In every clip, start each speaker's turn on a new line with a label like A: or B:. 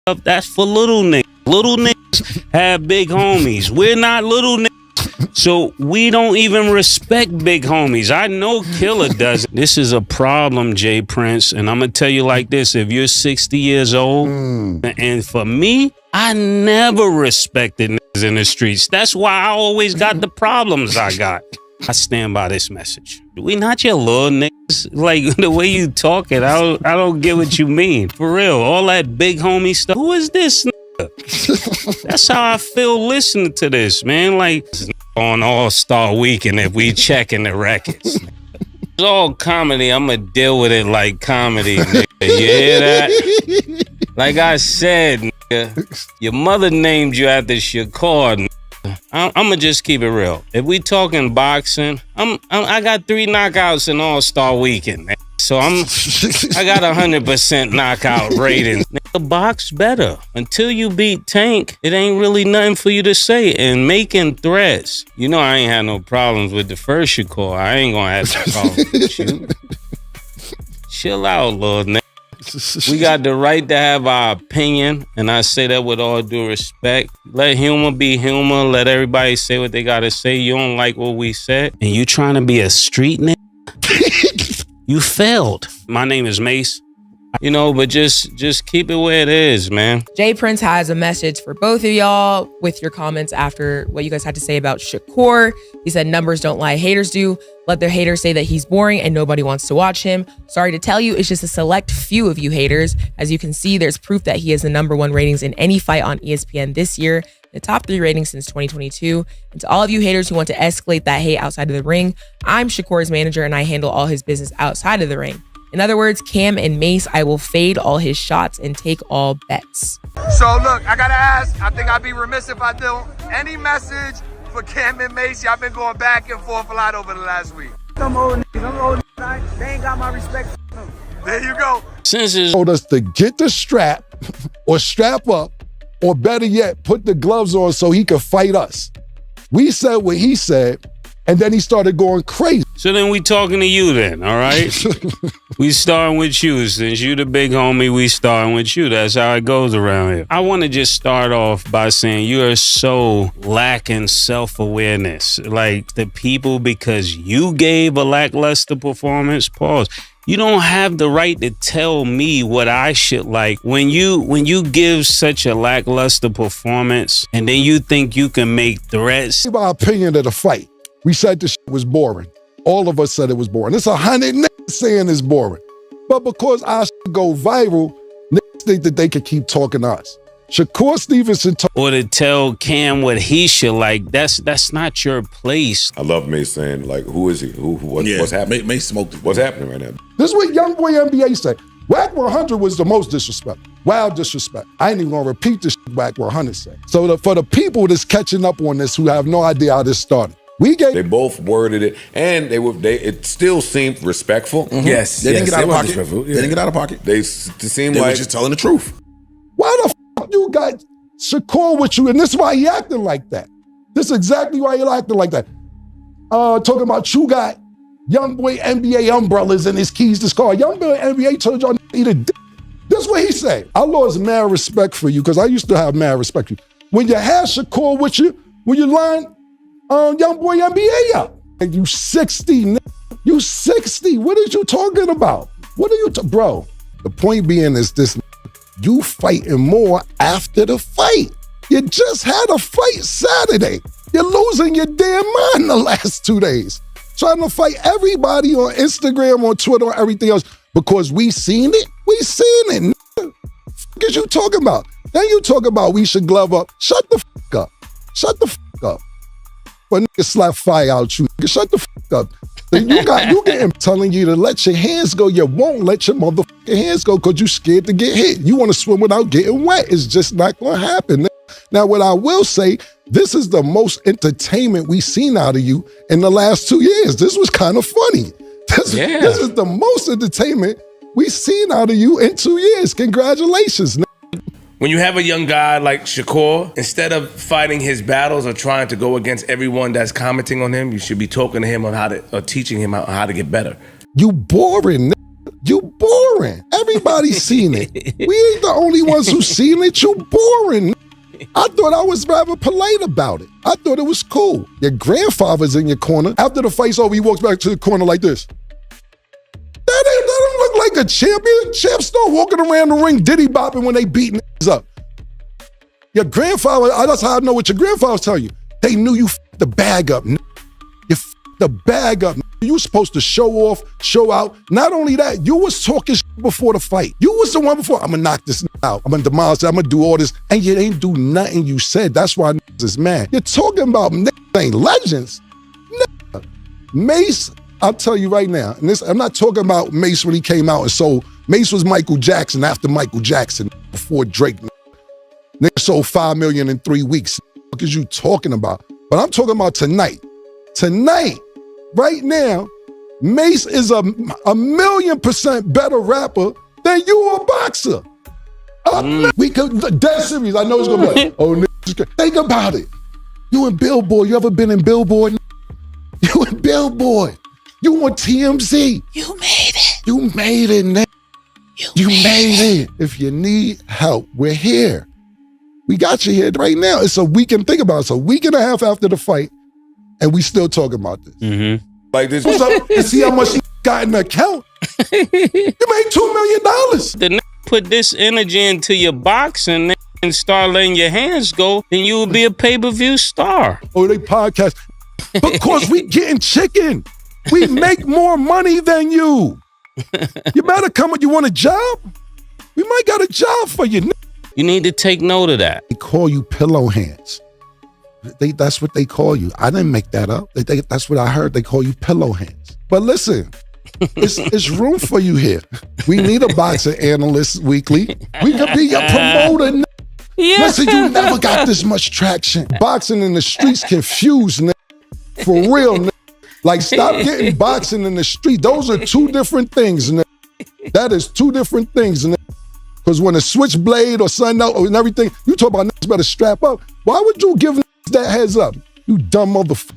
A: stuff, that's for little niggas. Little niggas have big homies. We're not little niggas. So we don't even respect big homies. I know Killer doesn't. This is a problem, Jay Prince. And I'm going to tell you like this. If you're 60 years old, and for me, I never respected niggas in the streets. That's why I always got the problems I got. I stand by this message. We not your little niggas. Like, the way you talking, I don't get what you mean. For real, all that big homie stuff. Who is this nigga? That's how I feel listening to this, man. Like, on All-Star Weekend, if we checking the records. It's all comedy. I'm going to deal with it like comedy, nigga. You hear that? Like I said, nigga, your mother named you after Shakur, nigga. I'm gonna just keep it real. If we talking boxing, I got 3 knockouts in All-Star Weekend, man. So I got 100% knockout rating. Nigga, box better. Until you beat Tank, it ain't really nothing for you to say. And making threats, you know I ain't had no problems with the first Shakur. I ain't gonna have no problems with you. Chill out, little nigga. We got the right to have our opinion, and I say that with all due respect. Let humor be humor. Let everybody say what they gotta say. You don't like what we said, and you trying to be a street nigga? You failed. My name is Mase. You know, but just keep it where it is, man.
B: Jay Prince has a message for both of y'all with your comments after what you guys had to say about Shakur. He said, numbers don't lie, haters do. Let their haters say that he's boring and nobody wants to watch him. Sorry to tell you, it's just a select few of you haters. As you can see, there's proof that he has the #1 ratings in any fight on ESPN this year, the top 3 ratings since 2022. And to all of you haters who want to escalate that hate outside of the ring, I'm Shakur's manager and I handle all his business outside of the ring. In other words, Cam and Mase, I will fade all his shots and take all bets.
C: So look, I gotta ask, I think I'd be remiss if I don't. Any message for Cam and Mase? Y'all been going back and forth a lot over the last week.
D: Them old niggas, they ain't got my respect.
C: There you go.
A: Since it's
E: Told us to get the strap or strap up, or better yet, put the gloves on so he could fight us. We said what he said, and then he started going crazy.
A: So then we talking to you then, all right? We starting with you. Since you the big homie, we starting with you. That's how it goes around here. I want to just start off by saying you are so lacking self-awareness. Like the people, because you gave a lackluster performance, pause. You don't have the right to tell me what I should like. When you give such a lackluster performance and then you think you can make threats.
E: Give our opinion of the fight. We said this shit was boring. All of us said it was boring. It's 100 niggas saying it's boring. But because our shit go viral, niggas think that they could keep talking to us. Shakur Stevenson
A: or to tell Cam what he should like, that's not your place.
F: I love Mase saying, like, who is he? What's happening?
G: Mase smoked it.
F: What's happening right now?
E: This is what Young Boy NBA say. Whack 100 was the most disrespect. Wild disrespect. I ain't even gonna repeat the shit Whack 100 said. So for the people that's catching up on this who have no idea how this started, they
F: both worded it, and it still seemed respectful.
G: Mm-hmm. Yes, they didn't get out of pocket. They didn't get out of pocket.
F: They seemed
G: they
F: like
G: were just telling the truth.
E: Why the fuck you got Shakur with you? And this is why he acting like that. This is exactly why he acting like that. Talking about you got Young Boy NBA umbrellas and his keys to this car. Young Boy NBA told y'all to eat a dick. This is what he said. I lost mad respect for you because I used to have mad respect for you. When you had Shakur with you, when you line Young Boy NBA up. And you 60, nigga. You 60. What are you talking about? What are you, bro? The point being is this, you fighting more after the fight. You just had a fight Saturday. You're losing your damn mind the last 2 days. Trying to fight everybody on Instagram, on Twitter, on everything else because we seen it. We seen it, nigga. What is you talking about? Then you talk about we should glove up. Shut the fuck up. Shut the fuck up. But nigga slap fire out you. Nigga, shut the fuck up. Then you get him telling you to let your hands go. You won't let your motherfucking hands go because you scared to get hit. You want to swim without getting wet. It's just not going to happen. Now, what I will say, this is the most entertainment we've seen out of you in the last 2 years. This was kind of funny. This is the most entertainment we've seen out of you in 2 years. Congratulations.
H: When you have a young guy like Shakur, instead of fighting his battles or trying to go against everyone that's commenting on him, you should be talking to him on or teaching him how to get better.
E: You boring. You boring. boring. Everybody's seen it. We ain't the only ones who seen it. You boring. I thought I was rather polite about it. I thought it was cool. Your grandfather's in your corner. After the fight's over, he walks back to the corner like this. That don't look like a champion. Champs start walking around the ring diddy bopping when they beating up. Your grandfather, that's how I know what your grandfather's telling you. They knew you f***ed the bag up. You f***ed the bag up. You were supposed to show off, show out. Not only that, you was talking shit before the fight. You was the one before, I'm gonna knock this out. I'm gonna demolish it. I'm gonna do all this. And you ain't do nothing you said. That's why niggas is mad. You're talking about niggas ain't legends. Nigga. Mase, I'll tell you right now, and this, I'm not talking about Mase when he came out and sold. Mase was Michael Jackson after Michael Jackson, before Drake. Nigga sold 5 million in 3 weeks. What is you talking about? But I'm talking about tonight. Tonight, right now, Mase is a 1,000,000% better rapper than you a boxer. We could, dead serious, I know it's gonna be like, oh, nigga, think about it. You in Billboard, you ever been in Billboard? You in Billboard. You on TMZ. You made it. You made it, nigga. You made it. If you need help, we're here. We got you here right now. It's a week and think about it. It's a week and a half after the fight, and we still talking about this.
A: Mm-hmm.
F: Like this.
E: What's up? And see how much you got in the account. You made $2 million.
A: The put this energy into your boxing and start letting your hands go, then you will be a pay-per-view star.
E: Oh, they podcast. Because we getting chicken. We make more money than you. You better come when you want a job. We might got a job for you.
A: You need to take note of that.
E: They call you pillow hands. That's what they call you. I didn't make that up. That's what I heard. They call you pillow hands. But listen, it's room for you here. We need a boxing analyst weekly. We could be your promoter. Yeah. Listen, you never got this much traction. Boxing in the streets confused, nigga. For real, nigga. Like, stop getting boxing in the street. Those are two different things, nigga. That is two different things, nigga. Because when a switchblade or something out and everything, you talk about niggas better strap up. Why would you give niggas that heads up? You dumb motherfucker.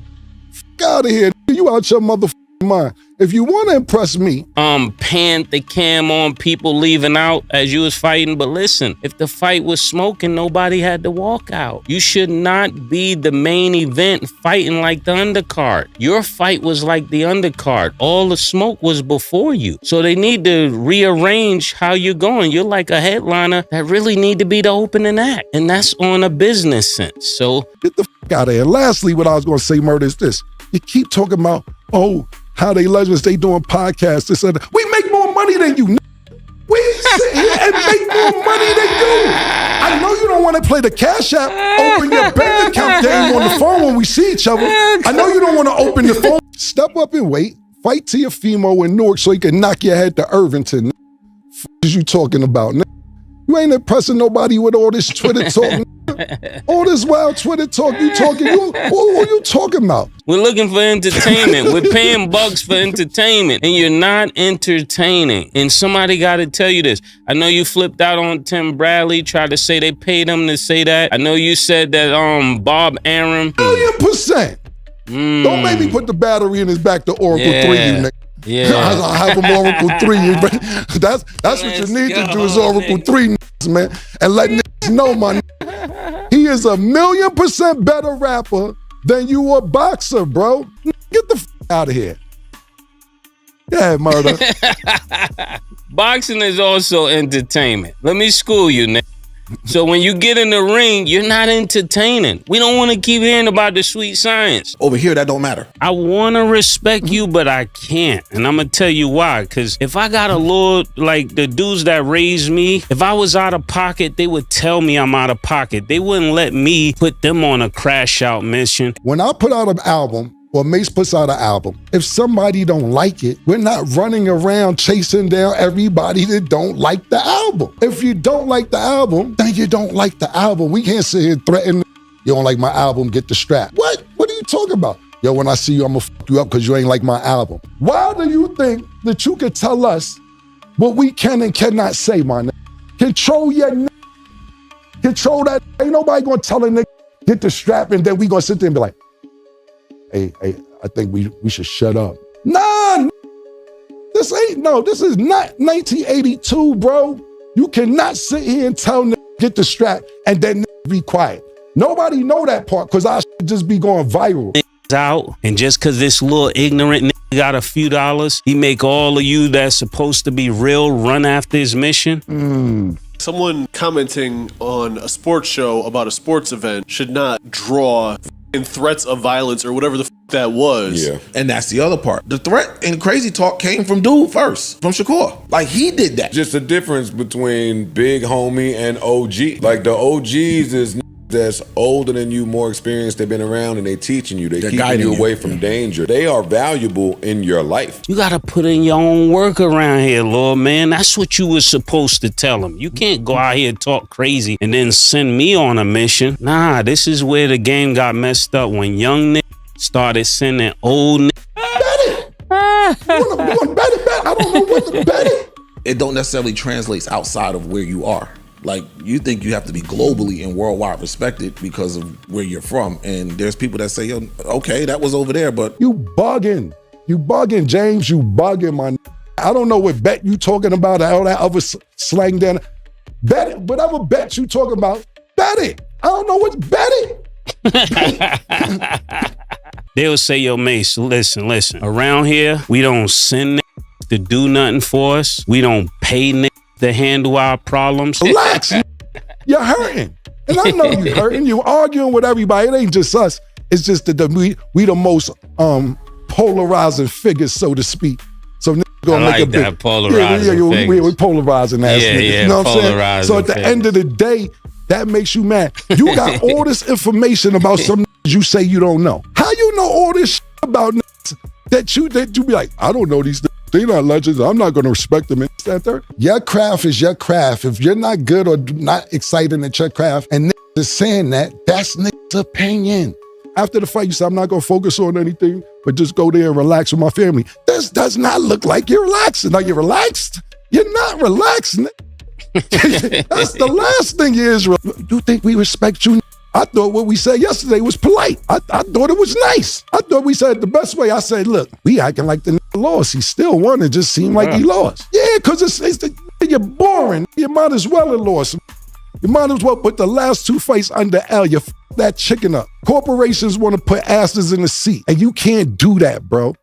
E: Fuck out of here. You out your motherfucking mind. If you want to impress me.
A: Panned the cam on people leaving out as you was fighting. But listen, if the fight was smoking, nobody had to walk out. You should not be the main event fighting like the undercard. Your fight was like the undercard. All the smoke was before you. So they need to rearrange how you're going. You're like a headliner that really need to be the opening act. And that's on a business sense. So
E: get the fuck out of here. Lastly, what I was going to say, Murder, is this. You keep talking about, how they legends, they doing podcasts, this and that. We make more money than you. We sit here and make more money than you. I know you don't want to play the Cash App, open your bank account game on the phone when we see each other. I know you don't want to open your phone. Step up and wait. Fight to your Fimo in Newark so he can knock your head to Irvington. F*** is you talking about? You ain't impressing nobody with all this Twitter talk. All this wild Twitter talk you talking. Who you talking about?
A: We're looking for entertainment. We're paying bucks for entertainment, and you're not entertaining. And somebody got to tell you this. I know you flipped out on Tim Bradley, tried to say they paid him to say that. I know you said that Bob Arum.
E: 1,000,000%. Don't make me put the battery in his back to Oracle 3, you nigga.
A: Yeah.
E: I have him Oracle 3. That's what you need to do is Oracle 3, man. And let niggas know, man. He is 1,000,000% better rapper than you a boxer, bro. Get the out of here. Yeah, Murder.
A: Boxing is also entertainment. Let me school you, nigga. So when you get in the ring, you're not entertaining. We don't want to keep hearing about the sweet science.
G: Over here, that don't matter.
A: I want to respect you, but I can't. And I'm going to tell you why. Because if I got a lord like the dudes that raised me, if I was out of pocket, they would tell me I'm out of pocket. They wouldn't let me put them on a crash out mission.
E: When I put out an album, or Mase puts out an album, if somebody don't like it, we're not running around chasing down everybody that don't like the album. If you don't like the album, then you don't like the album. We can't sit here and threaten, you don't like my album, get the strap. What? What are you talking about? Yo, when I see you, I'm gonna fuck you up because you ain't like my album. Why do you think that you could tell us what we can and cannot say, my nigga? Control your nigga. Control that. Ain't nobody gonna tell a nigga, get the strap, and then we gonna sit there and be like, Hey, I think we should shut up. Nah, This is not 1982, bro. You cannot sit here and tell niggas get the strap and then be quiet. Nobody know that part because I should just be going viral.
A: Out, and just because this little ignorant nigga got a few dollars, he make all of you that's supposed to be real run after his mission.
I: Someone commenting on a sports show about a sports event should not draw in threats of violence or whatever the that was.
G: Yeah. And that's the other part. The threat and crazy talk came from dude first, from Shakur. Like, he did that.
F: Just the difference between big homie and OG. Like, the OGs is that's older than you, more experienced. They've been around and they teaching you. They're keeping you away from danger. They are valuable in your life.
A: You gotta put in your own work around here, Lord, man. That's what you was supposed to tell them. You can't go out here and talk crazy and then send me on a mission. Nah, this is where the game got messed up when young niggas started sending old niggas.
E: Bet it! You want to bet it? I don't know what to bet it.
G: It don't necessarily translate outside of where you are. Like, you think you have to be globally and worldwide respected because of where you're from. And there's people that say, yo, okay, that was over there, but...
E: You bugging, James, you bugging, man. I don't know what bet you talking about, all that other slang then. Bet it, whatever bet you talking about, bet it. I don't know what's bet it.
A: They'll say, yo, Mase, listen. Around here, we don't send niggas to do nothing for us. We don't pay niggas to handle our problems.
E: Relax. You're hurting. And I know you're hurting. You're arguing with everybody. It ain't just us. It's just that we the most polarizing figures, so to speak. So gonna make a big
A: polarizing
E: we polarizing ass niggas. You know what I'm saying? So at the end of the day, that makes you mad. You got all this information about some niggas you say you don't know. How you know all this shit about niggas that you be like, I don't know these niggas. They're not legends. I'm not going to respect them. Your craft is your craft. If you're not good or not excited at your craft and niggas is saying that, that's niggas' opinion. After the fight, you say, I'm not going to focus on anything, but just go there and relax with my family. This does not look like you're relaxing. Are you relaxed? You're not relaxing. That's the last thing you is. You think we respect you? I thought what we said yesterday was polite. I thought it was nice. I thought we said it the best way. I said, look, we acting like the nigga lost. He still won. It just seemed like he lost. Yeah, because you're boring. You might as well have lost. You might as well put the last two fights under L. You that chicken up. Corporations want to put asses in the seat, and you can't do that, bro.